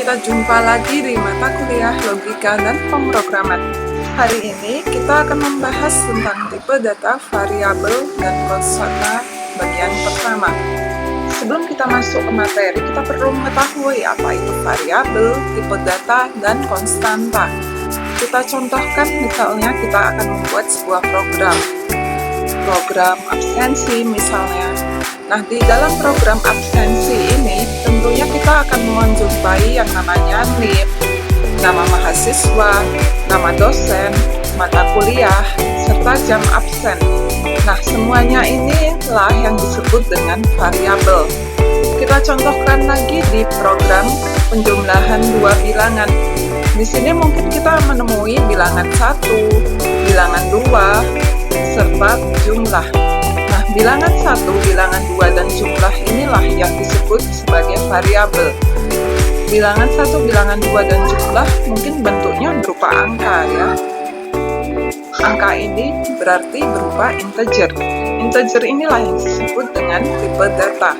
kita jumpa lagi di mata kuliah Logika dan Pemrograman. Hari ini kita akan membahas tentang tipe data, variabel, dan konstanta bagian pertama. Sebelum kita masuk ke materi, kita perlu mengetahui apa itu variabel, tipe data, dan konstanta. Kita contohkan, misalnya kita akan membuat sebuah program absensi misalnya. Nah, di dalam program absensi ini, tentunya kita akan menjumpai yang namanya NIM, nama mahasiswa, nama dosen, mata kuliah, serta jam absen. Nah, semuanya inilah yang disebut dengan variabel. Kita contohkan lagi di program penjumlahan dua bilangan. Di sini mungkin kita menemui bilangan 1, bilangan 2, serta jumlah. Nah, bilangan 1, bilangan 2, dan jumlah inilah yang disebut sebagai variabel. Bilangan 1, bilangan 2, dan jumlah mungkin bentuknya berupa angka ya. Angka ini berarti berupa integer. Integer inilah yang disebut dengan tipe data.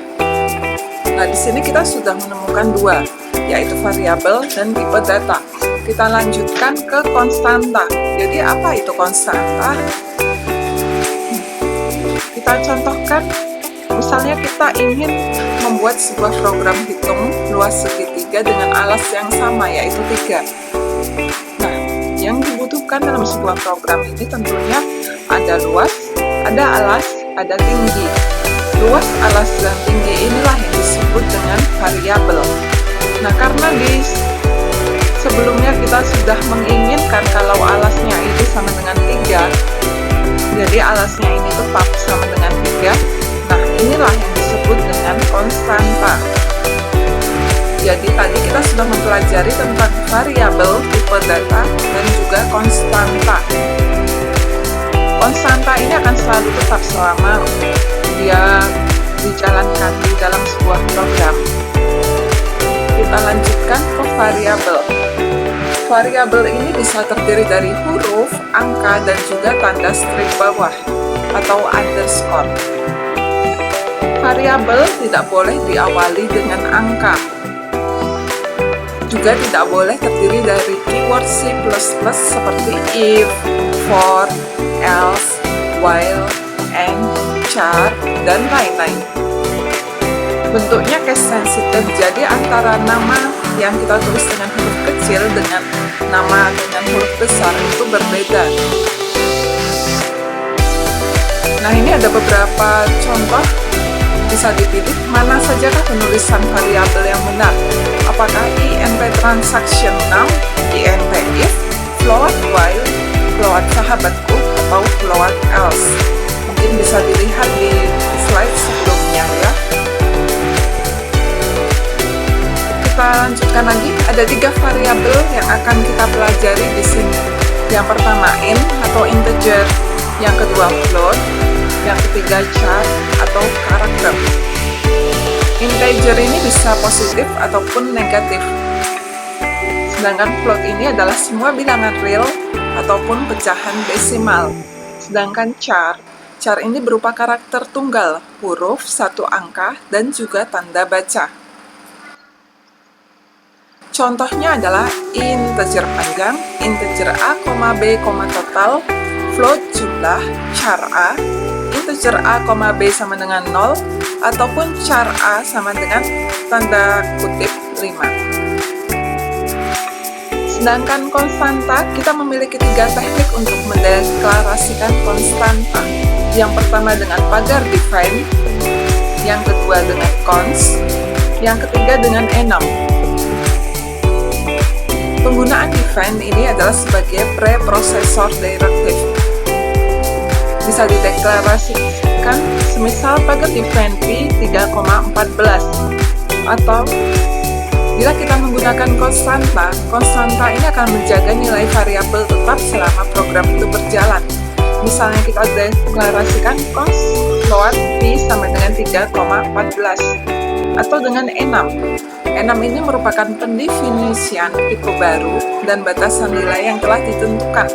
Nah, di sini kita sudah menemukan dua, yaitu variabel dan tipe data. Kita lanjutkan ke konstanta. Jadi apa itu konstanta? Kita contohkan, misalnya kita ingin membuat sebuah program hitung luas segitiga dengan alas yang sama, yaitu 3. Nah, yang dibutuhkan dalam sebuah program ini tentunya ada luas, ada alas, ada tinggi. Luas, alas, dan tinggi inilah yang disebut dengan variabel. Nah, karena sebelumnya kita sudah menginginkan kalau alasnya itu sama dengan 3, jadi alasnya ini tetap sama dengan 3. Nah, inilah yang disebut dengan konstanta. Jadi tadi kita sudah mempelajari tentang variabel, tipe data, dan juga konstanta. Konstanta ini akan selalu tetap selama dia dijalankan di dalam sebuah program. Kita lanjutkan ke variabel. Variabel ini bisa terdiri dari huruf, angka, dan juga tanda strip bawah atau underscore. Variabel tidak boleh diawali dengan angka. Juga tidak boleh terdiri dari keyword C++ seperti if, for, else, while, and, char, dan lain-lain. Bentuknya case sensitive, jadi antara nama yang kita tulis dengan huruf kecil dengan nama dengan huruf besar itu berbeda. Nah, ini ada beberapa contoh. Bisa dipilih mana sajakah penulisan variabel yang benar. Apakah int transaction now, int if, float while, float sahabatku, atau float else. Mungkin bisa dilihat di slide sebelumnya ya. Kita lanjutkan lagi, ada 3 variabel yang akan kita pelajari di sini. Yang pertama int atau integer, yang kedua float, yang ketiga char atau karakter. Integer ini bisa positif ataupun negatif. Sedangkan float ini adalah semua bilangan real ataupun pecahan desimal. Sedangkan char ini berupa karakter tunggal, huruf, 1 angka, dan juga tanda baca. Contohnya adalah integer panjang, integer a, b, total, float jumlah, char a, integer a, b sama dengan 0, ataupun char a sama dengan tanda kutip 5. Sedangkan konstanta, kita memiliki 3 teknik untuk mendeklarasikan konstanta. Yang pertama dengan pagar define, yang kedua dengan const, yang ketiga dengan enum. Penggunaan define ini adalah sebagai preprocessor directive. Bisa dideklarasikan semisal pagar define p 3,14. Atau bila kita menggunakan konstanta ini akan menjaga nilai variabel tetap selama program itu berjalan. Misalnya kita deklarasikan const float p sama dengan 3,14. Atau dengan enum. Enum ini merupakan pendefinisian tipe baru dan batasan nilai yang telah ditentukan.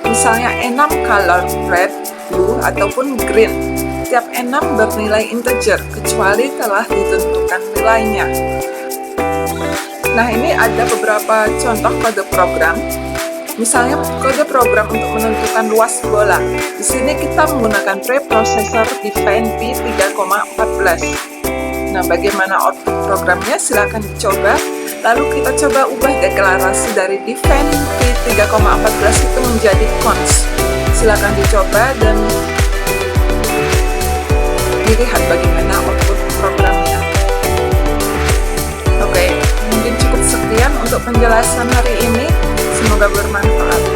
Misalnya enum color red, blue, ataupun green. Tiap enum bernilai integer, kecuali telah ditentukan nilainya. Nah, ini ada beberapa contoh kode program. Misalnya kode program untuk menentukan luas bola. Di sini kita menggunakan preprocessor Define P3,14. Nah, bagaimana output programnya? Silakan dicoba. Lalu kita coba ubah deklarasi dari Define P3,14 itu menjadi cons. Silakan dicoba dan dilihat bagaimana output programnya. Oke, mungkin cukup sekian untuk penjelasan hari ini. Semoga bermanfaat.